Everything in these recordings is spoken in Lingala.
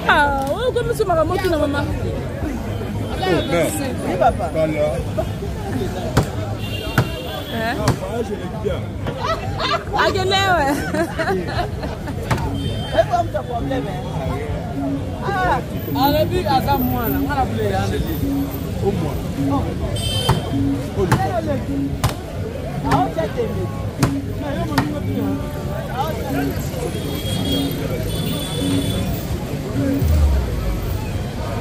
Ah, ouais, comme ça, maman, tu n'as maman. Oui, papa. Hein? Ah, quel est, ouais. C'est comme ton problème, Ah, à la vie, à ça, moi, là, on a appelé à la vie. Au moins. ah, on t'a aimé.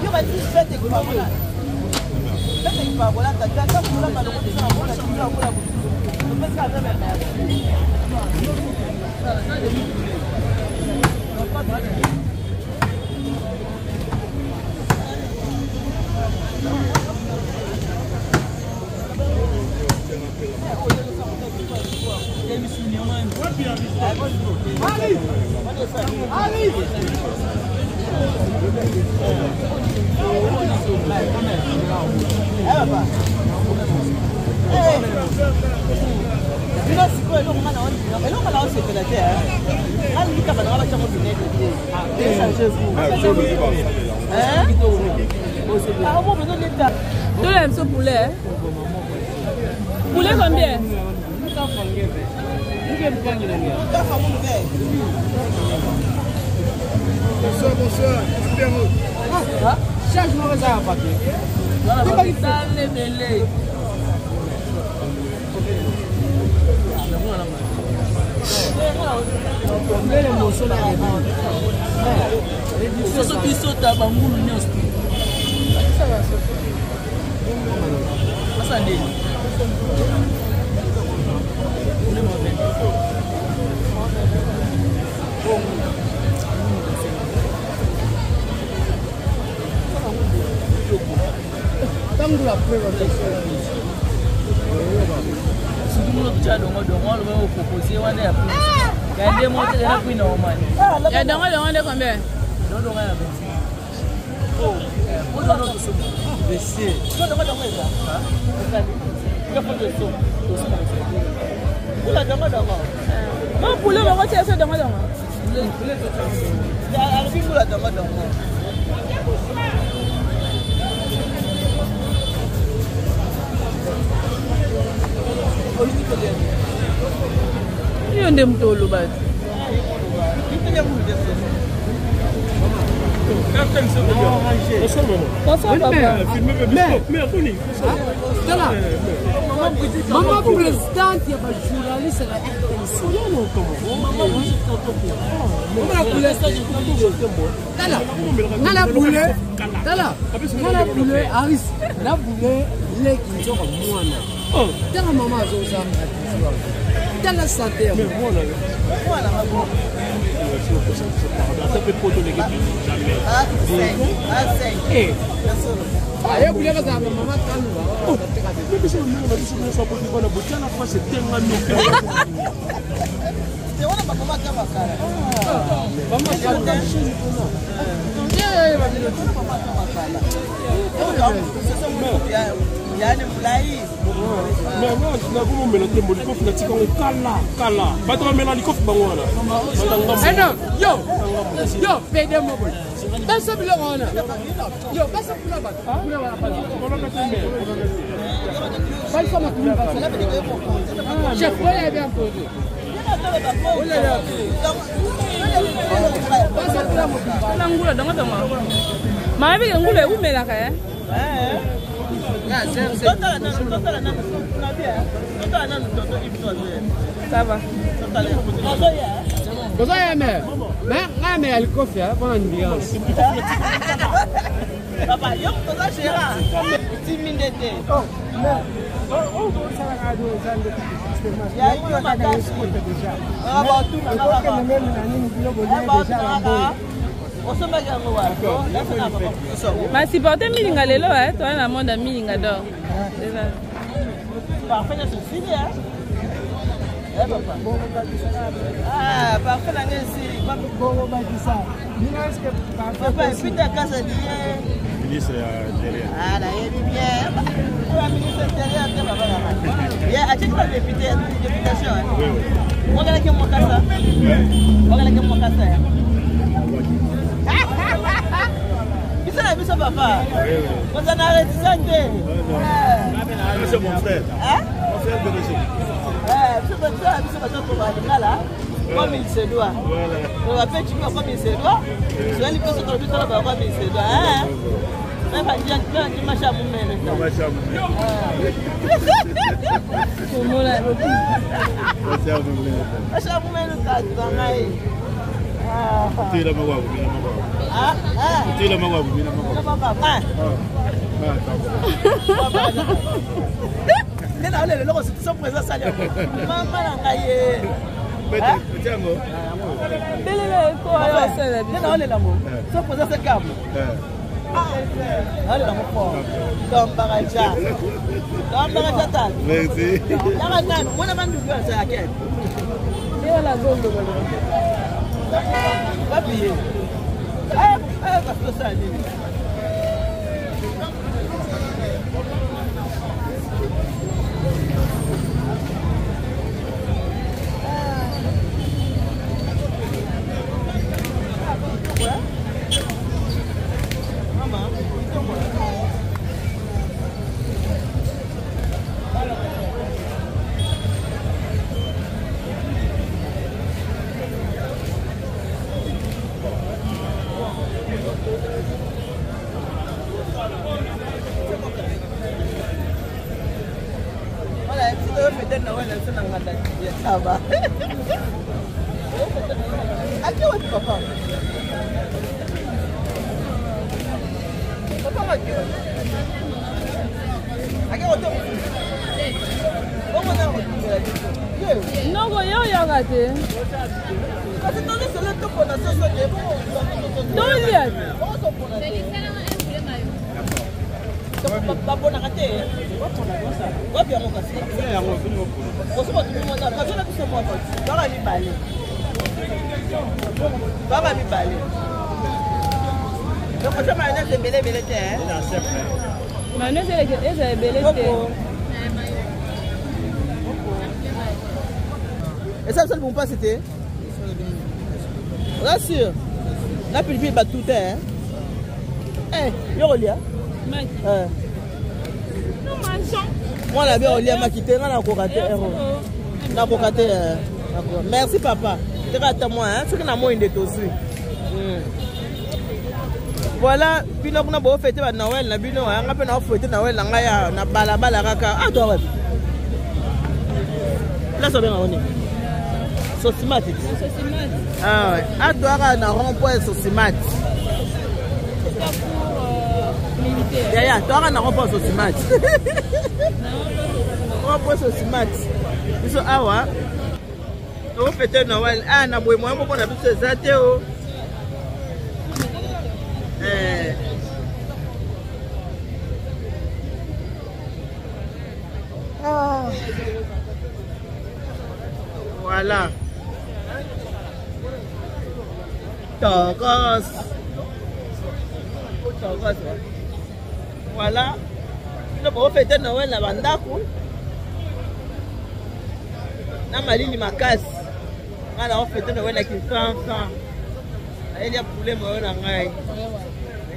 Tu vas dire, fais tes paroles. Fais tes paroles, t'as déjà ça pour la malheureuse, tu vas voir la chose, tu vas voir la bouche. Tu peux faire même merde. Tu l'aimes ce poulet? Poulet combien? Bonsoir. Chaque jour, ça va pas. Maman présidente, il y a pas journaliste à la Ça va. Mais elle coffre, pendant une violence. Papa, yo, tu vas gérer. Tu m'indiques. Il y a eu ma casse. Ah, bah, tout le monde. Ma supporter milinga lelo toi na monde milinga do. Parfait, c'est fini hein. Ah, parfait la ngesi. Papa, papa, puis ta casa bien. Ministre derrière. Ah, là, il est bien. La ministre derrière, tu vas voir. Il y a acheté la députation. Oui, oui. On a que mon casa. On a que mon casa. biso papa. Vous en arrêtez ça C'est mon frère. Hein? Mon frère BDG. Comme il se doit. On va faire comme il se doit. Je vais lui passer comme il se doit. Même pas dire que ma chambre ça va. À qui votre papa? Papa m'a dit. À qui votre non, il y a raté. Parce que dans le salon, tout le monde a sauté. Non, il y a. Papa n'a raté. Papa n'a et ça, ça ne pas c'était? Bien sûr. La pulvie bat tout hein. Eh, yo relia. Moi la bien relia m'a quitté na kokate héros. Na kokate d'accord. Merci papa. Tu rates moi hein, c'est que na moi inde tosi. Voilà, puis là on a beau fêter Noël na bino hein, on a fêter Noël nga ya na balabala kaka. Ah toi ouais. Là ça bien on est. Sosimat. Ah ouais. À Douala, na rond-point Sosimat. C'est pas pour militaire. Ya, Douala na rond-point Sosimat. Rond-point Sosimat. Biso awa. On fête Noël. Ah na boy moi on a biso ezate o. Ah. Voilà. Togos. Voilà. Le beau fête Noël la bandako. Na malini makasi. Ngala on fête Noël avec fan. Il y a problème na ngai.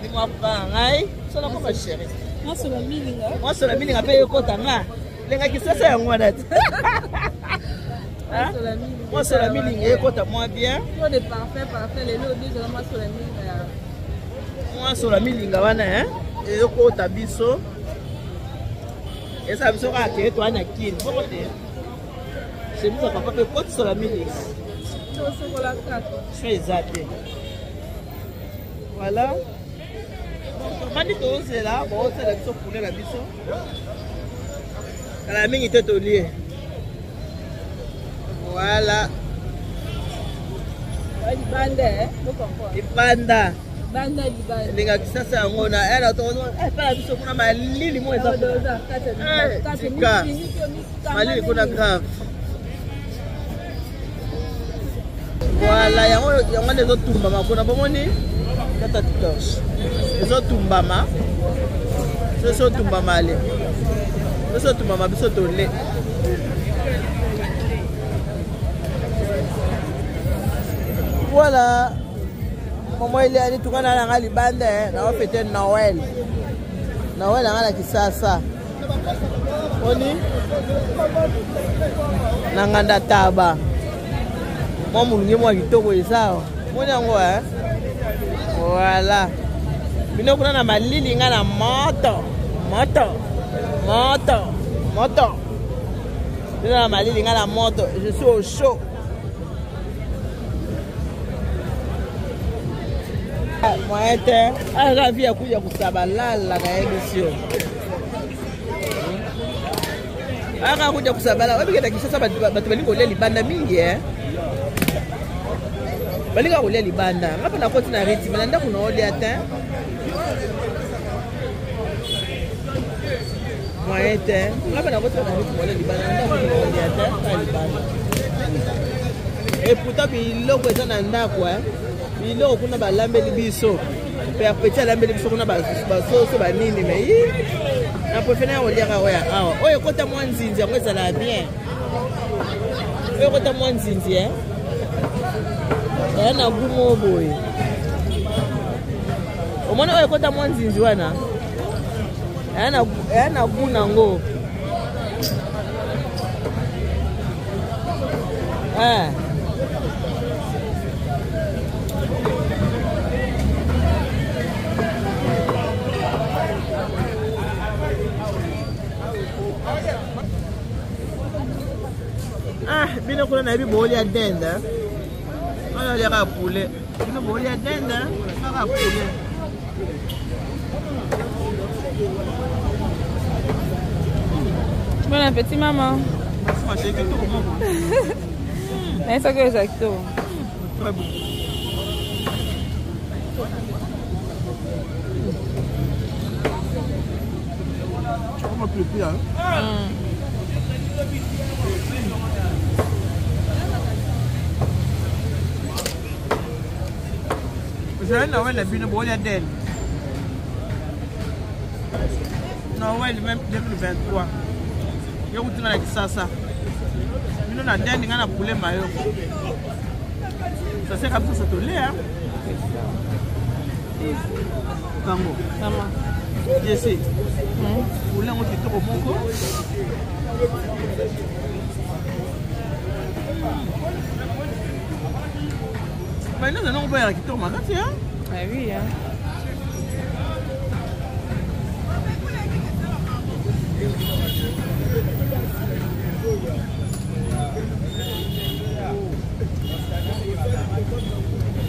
Ni moi pa ngai. Ça na pas chérie. Moi sur la milinga. Moi sur la milinga pe ko tanga. Lenga ki sasa ya ngwana. Moi sur la milinga ko ta moi bien. Toi de parfait les lots disent moi sur la milinga. Moi sur la milinga wana hein. Et ko ta biso. Et ça biso ka ke to ana kin. Boko te. C'est nous papa pe ko sur la milinga. Je fais zappé. Voilà. Mani to c'est là, bon c'est la biso pour la biso. La mingi était au lieu. Voilà. Ibanda. Banda di banda. Linga kisasa ngona era to pala biso kuna malili mo eza. Tika. Malili kuna grave. Voilà, yango les autres tumbama kuna bomoni. Tata torche. Les autres tumbama. Ce sont tumbama les. Ce sont tumbama biso to le. Voilà. Maman il est tout kana na libanda na fêter Noël. Noël na kisasa. Oni na nganda taba. Moi mulungi moi kitoko ezao. Moni yango Voilà. Bino kuna na malili nga na moto. Bino na malili nga na moto. Je suis au chaud. Moi était la vie à kuya kusabalala na émission. Aka kuja kusabala. Wabiketa kisasa batu bali kolia libanda mingi Bali ka kolia libanda. Ngapa na koti na reti nanda kuna oli ata. Moi était ngapa na koti na reti kolia libanda nanda kuna oli ata libanda. Et pourtant biloko eza na ndako biloko kuna balambeli biso. Perpétuer lambeli biso kuna basoso banini mais na préféré oliaka oya awa. Oyo kota mwa nzinzi yango ezala bien. Oyo kota mwa nzinzi na gumo boy. Omona oyo kota mwa nzinzi wana. Na guna ngo. Bino kuna na biboli ya denda. Ana ya ka poulet. Bino boli ya denda, ka poulet. Bon appétit maman. C'est que tout bon. Mais ça que j'ai tout. Très bon. On va plus bien. Je Noël la bino boli ya den. Noël même 2023. Yo kutina na kisasa. Bino na den ngana poulet mayo. Ça c'est comme ça to lait Kango. Maman. Je sais. Poulet on dit trop moko. Mais non, on va y aller qui tourne, hein? Ah oui, hein.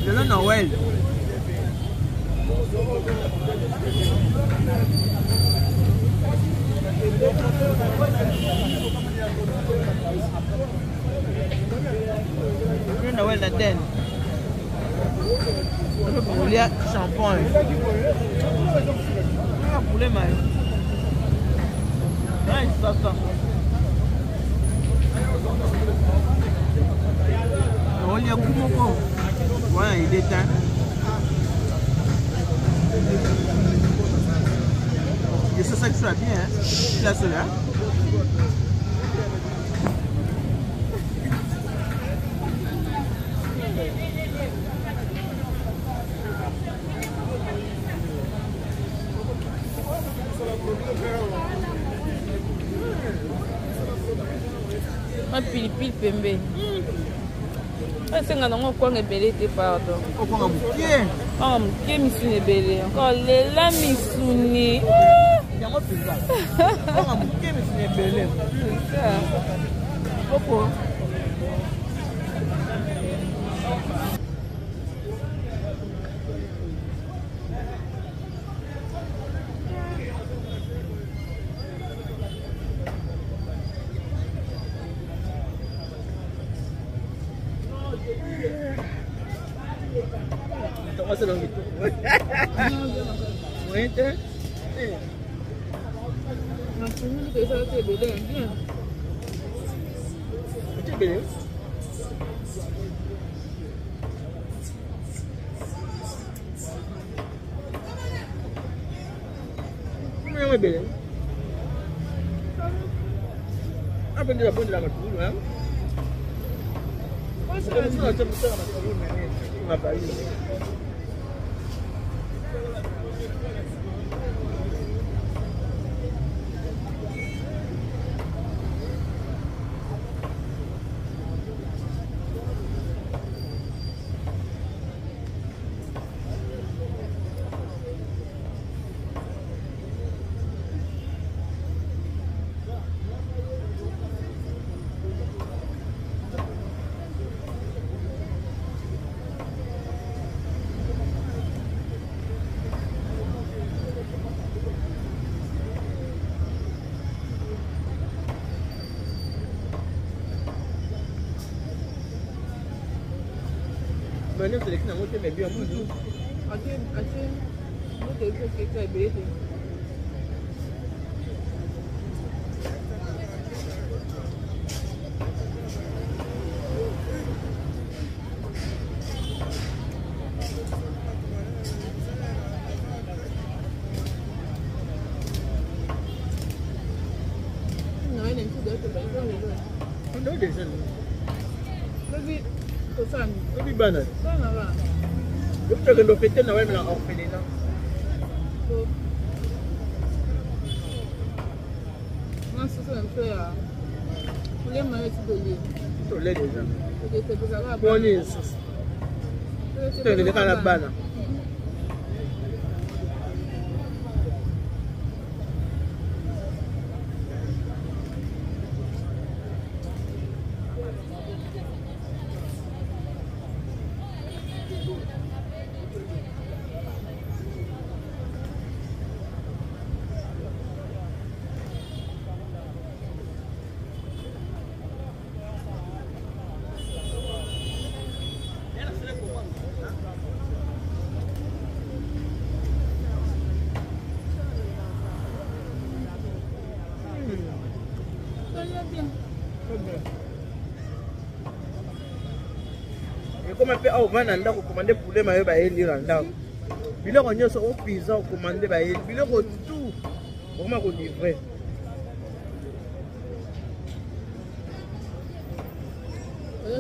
Le Noël. Le Noël la den. Il y a shampoing. Poulet mayo. Il y a beaucoup. Voilà, il est éteint. Et c'est ça que tu as bien, hein? Là, cela. Un pilipili pembe. Senga nango kwanga ebele te pardon. Okwanga mukie. Kwanga mukie misuni ebele. Encore lela misuni. Yango pizza. Kwanga mukie misuni ebele. Oko. Masa dong gitu. Mau itu? Maksudnya juga saya beda ya. Itu beda. Yang beda. Apa dia pun dalam dulu kan? Masa itu macam macam ini. Ngapain? nyonso eleki nango te mais bien mutu ndo déjà lobi bana yokutokende ofete na wemela orphelinat tole déjà boni lisusu tokende kaka na bana ekoma mpe awa ovanda na ndako okomande poulet mayo bayelira ndako biloko nyonso opiza okomande bayeli biloko tout okoma kolivre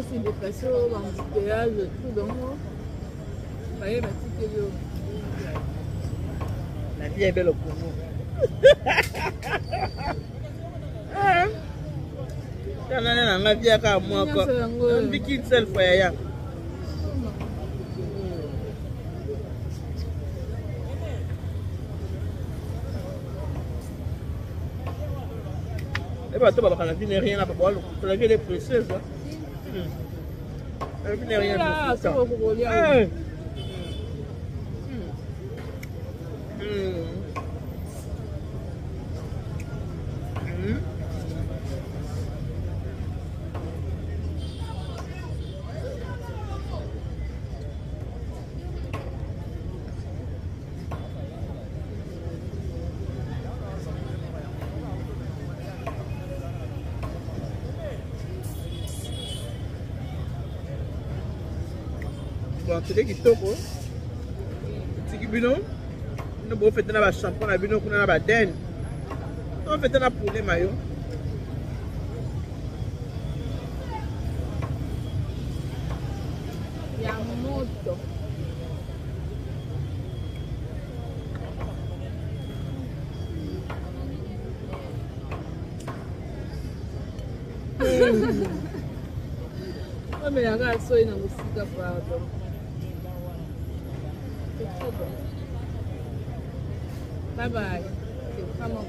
c'est des passos, l'embouteillage, tout donc voyez, la vie est belle au Congo. La vie est comme moi. On dit qu'il seul frère. Et bah, tu vas pas la rien à pouvoir la vie est précieuse. La vie n'est rien de ça. Bon, c'est qui top, c'est qui bino. Nous avons fait un champion, nous avons fait un den. Nous avons fait un poulet maillot. Yamamoto. Mais la gare soit dans le site pardon. Bye bye. C'est vraiment